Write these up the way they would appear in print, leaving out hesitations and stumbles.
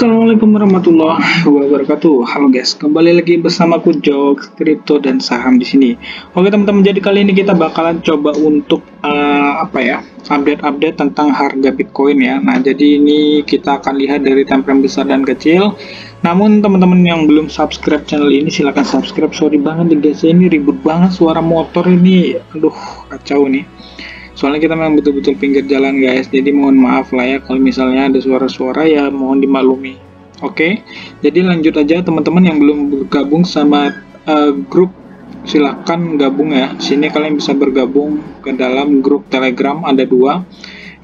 Assalamualaikum warahmatullahi wabarakatuh. Halo guys, kembali lagi bersamaku Jok Kripto dan Saham di sini. Oke teman-teman, jadi kali ini kita bakalan coba untuk update tentang harga Bitcoin ya. Nah, jadi ini kita akan lihat dari time frame besar dan kecil. Namun teman-teman yang belum subscribe channel ini silahkan subscribe. Sorry banget guys, ini ribut banget suara motor ini. Aduh, kacau nih. Soalnya kita memang betul-betul pinggir jalan guys, jadi mohon maaf lah ya kalau misalnya ada suara-suara, ya mohon dimaklumi. Oke, jadi lanjut aja teman-teman yang belum bergabung sama grup, silahkan gabung ya. Sini kalian bisa bergabung ke dalam grup Telegram, ada dua.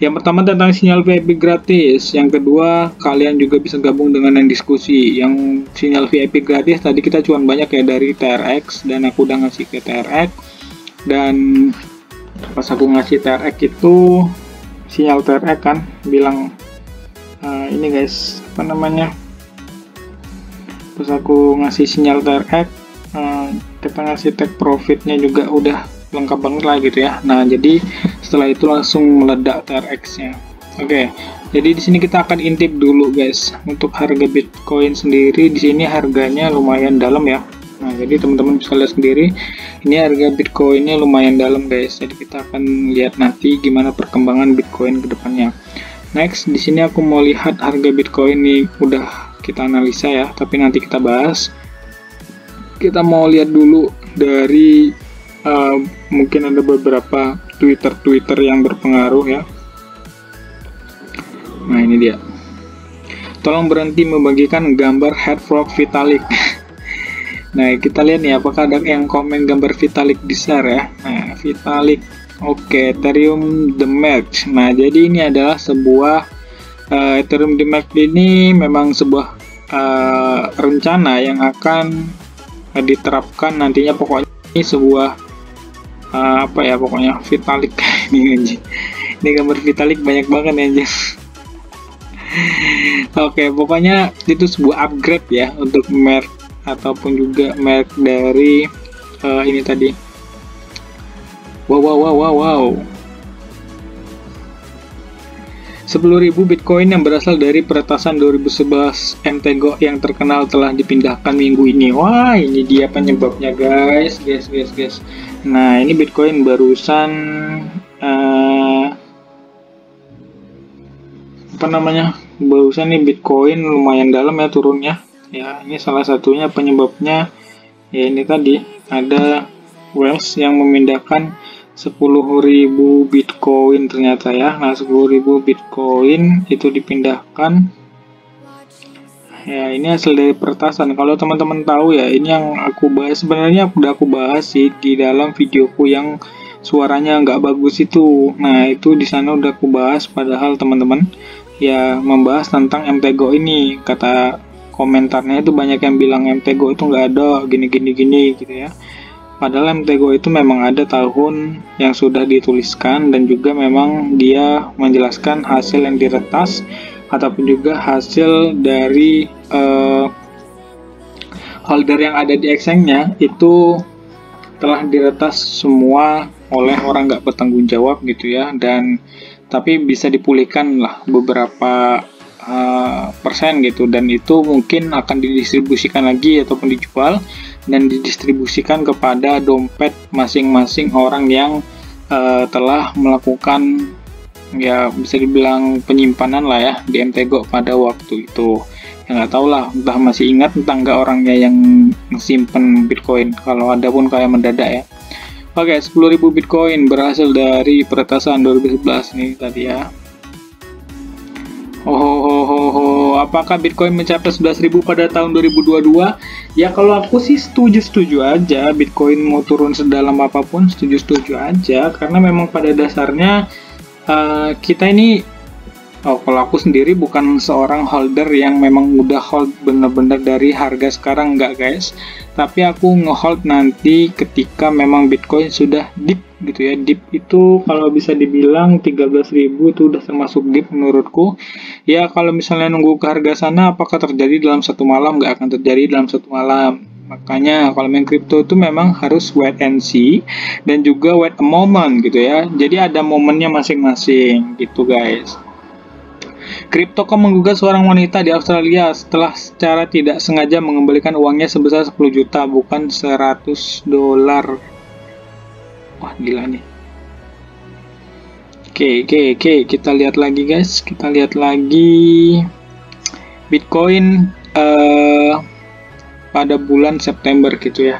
Yang pertama tentang sinyal VIP gratis, yang kedua kalian juga bisa gabung dengan yang diskusi. Yang sinyal VIP gratis tadi kita cuan banyak ya dari TRX, dan aku udah ngasih ke TRX, dan pas aku ngasih TRX itu sinyal TRX kan bilang ini guys, apa namanya, pas aku ngasih sinyal TRX kita ngasih take profitnya juga udah lengkap banget lah gitu ya. Nah, jadi setelah itu langsung meledak TRX nya. Oke, jadi di sini kita akan intip dulu guys untuk harga Bitcoin sendiri. Di sini harganya lumayan dalam ya. Nah, jadi teman-teman bisa lihat sendiri, ini harga Bitcoinnya lumayan dalam guys. Jadi kita akan lihat nanti gimana perkembangan Bitcoin ke depannya. Next, di sini aku mau lihat harga Bitcoin ini udah kita analisa ya, tapi nanti kita bahas. Kita mau lihat dulu dari mungkin ada beberapa Twitter yang berpengaruh ya. Nah, ini dia. Tolong berhenti membagikan gambar head frog Vitalik. Nah, kita lihat nih apakah ada yang komen gambar Vitalik di share ya. Nah, Vitalik, oke, Ethereum The Merge. Nah, jadi ini adalah sebuah Ethereum The Merge ini memang sebuah rencana yang akan diterapkan nantinya. Pokoknya ini sebuah pokoknya Vitalik ini gambar Vitalik banyak banget ya. Oke, pokoknya itu sebuah upgrade ya untuk merge ataupun juga merek dari ini tadi. Wow. 10.000 Bitcoin yang berasal dari peretasan 2011 MTGO yang terkenal telah dipindahkan minggu ini. Wah, ini dia penyebabnya guys. Nah, ini Bitcoin barusan barusan nih Bitcoin lumayan dalam ya turunnya. Ya, ini salah satunya penyebabnya ya, ini tadi ada Wells yang memindahkan 10.000 Bitcoin ternyata ya. Nah, 10.000 Bitcoin itu dipindahkan ya, ini hasil dari peretasan. Kalau teman-teman tahu ya, ini yang aku bahas sebenarnya udah aku bahas sih di dalam videoku yang suaranya nggak bagus itu. Nah, itu di sana udah aku bahas, padahal teman-teman ya membahas tentang MTGO ini. Kata komentarnya itu banyak yang bilang MTGO itu nggak ada gini gitu ya. Padahal MTGO itu memang ada tahun yang sudah dituliskan, dan juga memang dia menjelaskan hasil yang diretas ataupun juga hasil dari holder yang ada di exchange-nya itu telah diretas semua oleh orang nggak bertanggung jawab gitu ya. Dan tapi bisa dipulihkan lah beberapa persen gitu, dan itu mungkin akan didistribusikan lagi ataupun dijual dan didistribusikan kepada dompet masing-masing orang yang telah melakukan ya bisa dibilang penyimpanan lah ya di MTGO pada waktu itu. Ya nggak tahu lah, entah masih ingat entah nggak orangnya yang simpen Bitcoin, kalau ada pun kayak mendadak ya. Oke, 10.000 Bitcoin berhasil dari peretasan 2011 nih tadi ya. Apakah Bitcoin mencapai 11.000 pada tahun 2022? Ya, kalau aku sih setuju aja. Bitcoin mau turun sedalam apapun setuju aja, karena memang pada dasarnya kita ini, kalau aku sendiri bukan seorang holder yang memang udah hold bener-bener dari harga sekarang, enggak guys. Tapi aku ngehold nanti ketika memang Bitcoin sudah deep gitu ya. Deep itu kalau bisa dibilang 13.000 itu udah termasuk deep menurutku. Ya, kalau misalnya nunggu ke harga sana apakah terjadi dalam satu malam? Nggak akan terjadi dalam satu malam. Makanya kalau main crypto itu memang harus wait and see, dan juga wait a moment gitu ya. Jadi ada momennya masing-masing gitu guys. Crypto.com menggugat seorang wanita di Australia setelah secara tidak sengaja mengembalikan uangnya sebesar 10 juta, bukan 100 dolar. Wah, gila nih. Oke, kita lihat lagi guys. Kita lihat lagi Bitcoin pada bulan September gitu ya.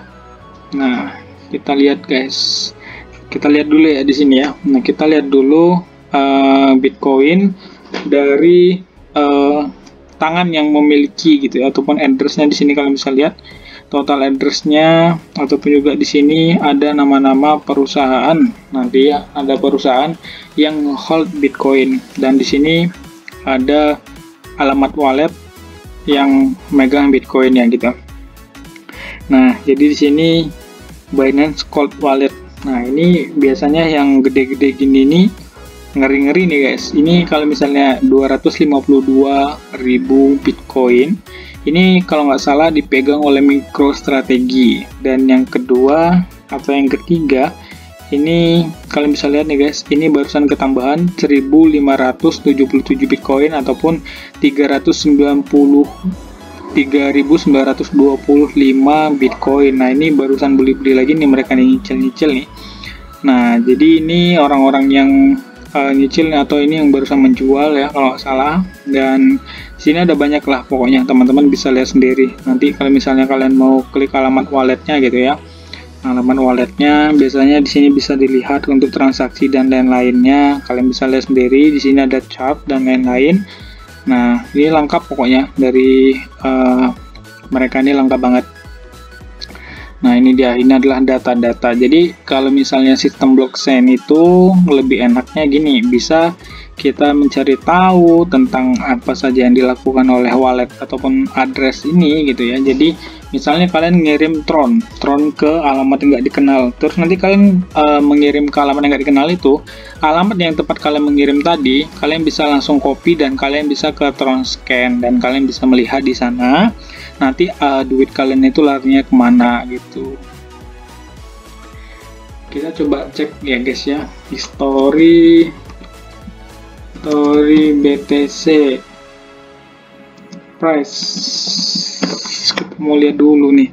Nah, kita lihat guys. Kita lihat dulu ya di sini ya. Nah, kita lihat dulu Bitcoin dari tangan yang memiliki gitu ya, ataupun addressnya di sini kalian bisa lihat total addressnya, ataupun juga di sini ada nama-nama perusahaan. Nanti ya ada perusahaan yang hold Bitcoin, dan di sini ada alamat wallet yang megang Bitcoin ya gitu. Nah, jadi di sini Binance Cold Wallet. Nah, ini biasanya yang gede-gede gini nih ngeri-ngeri nih guys. Ini kalau misalnya 252.000 Bitcoin, ini kalau nggak salah dipegang oleh MicroStrategy. Dan yang kedua atau yang ketiga, ini kalian bisa lihat nih guys, ini barusan ketambahan 1.577 Bitcoin ataupun 3.925 Bitcoin. Nah, ini barusan beli-beli lagi nih, mereka nih nyicil-nyicil nih. Nah, jadi ini orang-orang yang nyicil atau ini yang barusan menjual ya kalau nggak salah. Dan sini ada banyak lah pokoknya, teman-teman bisa lihat sendiri. Nanti kalau misalnya kalian mau klik alamat walletnya gitu ya, alamat walletnya biasanya di sini bisa dilihat untuk transaksi dan lain-lainnya. Kalian bisa lihat sendiri, di sini ada chart dan lain-lain. Nah, ini lengkap pokoknya dari mereka, ini lengkap banget. Nah, ini dia, ini adalah data-data. Jadi kalau misalnya sistem blockchain itu lebih enaknya gini, bisa kita mencari tahu tentang apa saja yang dilakukan oleh wallet ataupun address ini gitu ya. Jadi misalnya kalian ngirim Tron ke alamat yang nggak dikenal, terus nanti kalian mengirim ke alamat yang nggak dikenal itu, alamat yang tepat kalian mengirim tadi, kalian bisa langsung copy dan kalian bisa ke Tron Scan, dan kalian bisa melihat di sana nanti duit kalian itu larinya kemana gitu. Kita coba cek ya guys ya, history BTC price. Kita mau lihat dulu nih,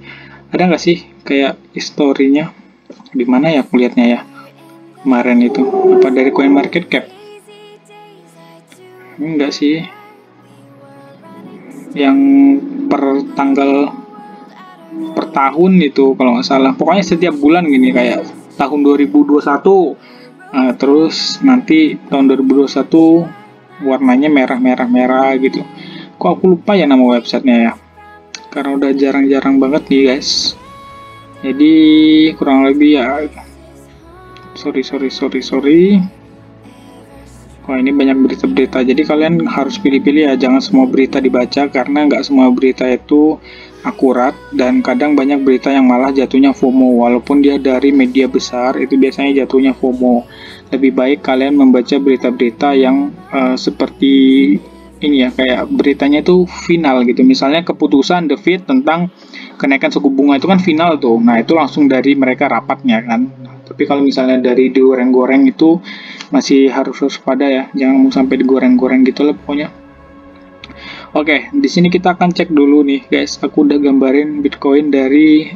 ada nggak sih kayak historinya, di mana ya aku lihatnya ya kemarin itu, apa dari CoinMarketCap? Enggak sih, yang per tanggal per tahun itu kalau nggak salah, pokoknya setiap bulan gini, kayak tahun 2021. Nah, terus nanti tahun 2021 warnanya merah gitu. Kok aku lupa ya nama websitenya ya, karena udah jarang-jarang banget nih guys. Jadi kurang lebih ya, sorry. Wah, ini banyak berita-berita, jadi kalian harus pilih-pilih ya, jangan semua berita dibaca, karena nggak semua berita itu akurat, dan kadang banyak berita yang malah jatuhnya FOMO, walaupun dia dari media besar, itu biasanya jatuhnya FOMO. Lebih baik kalian membaca berita-berita yang seperti ini ya, kayak beritanya itu final gitu, misalnya keputusan The Fed tentang kenaikan suku bunga itu kan final tuh, nah itu langsung dari mereka rapatnya kan. Tapi kalau misalnya dari digoreng-goreng itu masih harus waspada ya, jangan sampai digoreng-goreng gitu lah pokoknya. Oke, di sini kita akan cek dulu nih guys. Aku udah gambarin Bitcoin dari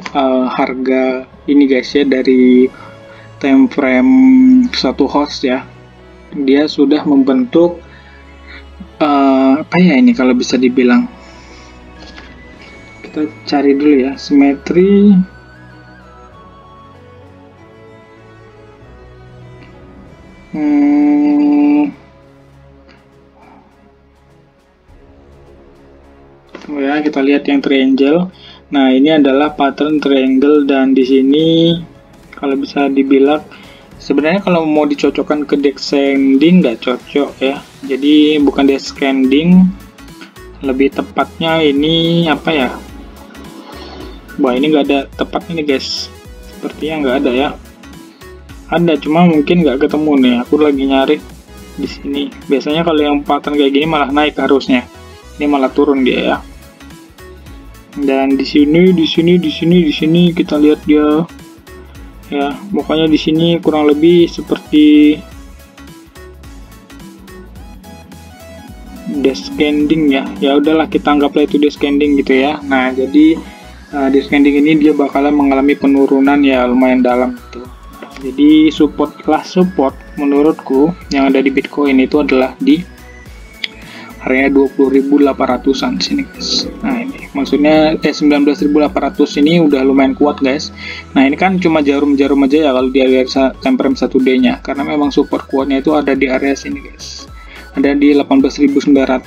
harga ini guys ya, dari time frame satu host ya. Dia sudah membentuk apa ya ini kalau bisa dibilang. Kita cari dulu ya, simetri. Ya, kita lihat yang triangle. Nah, ini adalah pattern triangle, dan di sini kalau bisa dibilang sebenarnya kalau mau dicocokkan ke descending nggak cocok ya. Jadi bukan descending, lebih tepatnya ini apa ya? Wah, ini nggak ada tepatnya nih guys. Sepertinya nggak ada ya. Ada, cuma mungkin nggak ketemu nih. Aku lagi nyari di sini. Biasanya kalau yang pattern kayak gini malah naik harusnya. Ini malah turun dia ya. Dan di sini kita lihat dia ya, pokoknya di sini kurang lebih seperti descending ya. Ya udahlah, kita anggaplah itu descending gitu ya. Nah, jadi descending ini dia bakalan mengalami penurunan ya lumayan dalam gitu. Jadi support menurutku yang ada di Bitcoin itu adalah di area 20.800-an sini guys. Nah ini maksudnya 19.800 ini udah lumayan kuat guys. Nah ini kan cuma jarum-jarum aja ya kalau di area time frame 1D nya, karena memang support kuatnya itu ada di area sini guys. Ada di 18.900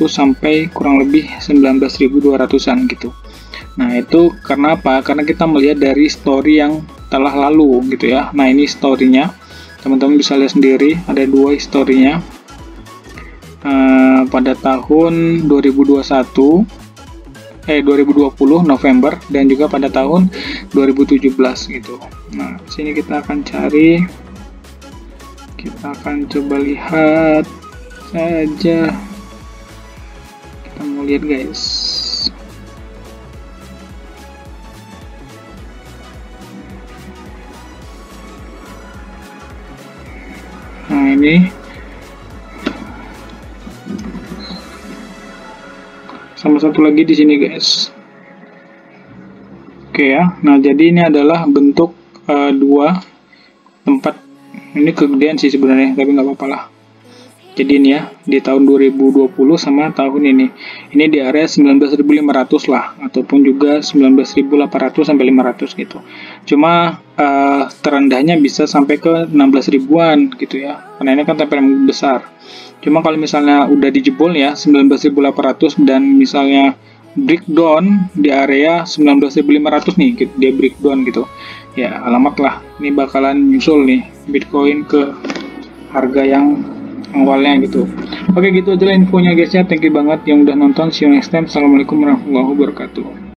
sampai kurang lebih 19.200-an gitu. Nah itu karena apa? Karena kita melihat dari story yang telah lalu gitu ya. Nah ini story-nya, teman-teman bisa lihat sendiri, ada dua historinya pada tahun 2020 November dan juga pada tahun 2017 gitu. Nah sini kita akan cari, kita akan coba lihat saja, kita mau lihat guys. Nah ini sama satu lagi di sini guys. Oke ya. Nah jadi ini adalah bentuk dua tempat. Ini kegedean sih sebenarnya, tapi nggak apa-apa lah. Jadi ini ya di tahun 2020 sama tahun ini di area 19.500 lah, ataupun juga 19.800 sampai 500 gitu. Cuma terendahnya bisa sampai ke 16 ribuan gitu ya, karena ini kan time frame besar. Cuma kalau misalnya udah dijebol ya 19.800 dan misalnya breakdown di area 19.500 nih, dia breakdown gitu ya, alamat lah ini bakalan nyusul nih Bitcoin ke harga yang awalnya gitu. Oke gitu aja lah infonya guys ya, thank you banget yang udah nonton, see you next time, assalamualaikum warahmatullahi wabarakatuh.